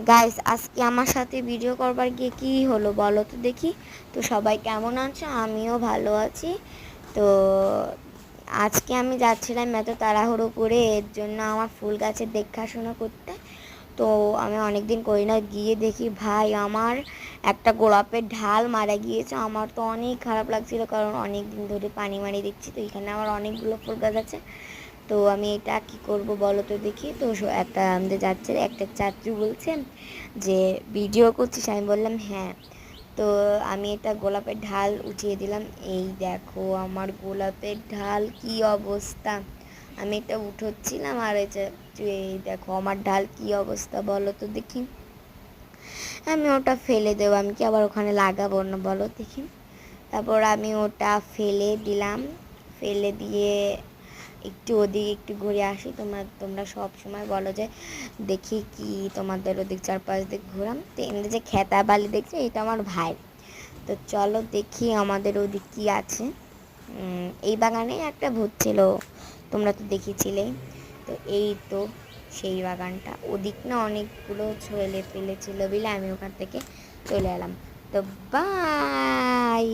Guys আজকে আমার সাথে ভিডিও করবার গিয়ে কি হলো বলো তো দেখি। তো সবাই কেমন আছো? আমিও ভালো আছি। তো আজকে আমি যাচ্ছিলাম এত তাড়াহুড়ো করে, এর জন্য আমার ফুল গাছের দেখাশোনা করতে। তো আমি অনেক দিন করি না, গিয়ে দেখি ভাই আমার একটা গোলাপের ঢাল মারা গিয়েছে। আমার তো অনেক খারাপ লাগছিল, কারণ অনেক দিন ধরে পানি মারি দিচ্ছি, তো এখানে আমার অনেকগুলো ফুল গাছ আছে। তো আমি এটা কি করব বলো তো দেখি। তো একটা আমাদের যাচ্ছে একটা ছাত্রী বলছে যে ভিডিও করছিস, আমি বললাম হ্যাঁ। তো আমি এটা গোলাপের ঢাল উঠিয়ে দিলাম। এই দেখো আমার গোলাপের ঢাল কি অবস্থা। আমি এটা উঠোচ্ছিলাম আর এই দেখো আমার ঢাল কি অবস্থা বলো তো দেখি। আমি ওটা ফেলে দেবো, আমি কি আবার ওখানে লাগাবো না বলো দেখি। তারপর আমি ওটা ফেলে দিলাম, ফেলে দিয়ে একটু ওদিকে একটু ঘুরে আসি। তোমরা সব সময় বলো যে দেখি কি তোমাদের ওদিক চারপাশ দিক ঘুরাম, তো এমনি যে খেতা বালি দেখছি এটা আমার ভাই। তো চলো দেখি আমাদের ওদিক কি আছে। এই বাগানে একটা ভূত ছিল, তোমরা তো দেখেছিলে। তো এই তো সেই বাগানটা, ওদিক না অনেকগুলো ছেলে পেলে ছিল বলে আমি ওখান থেকে চলে এলাম। তো বাই।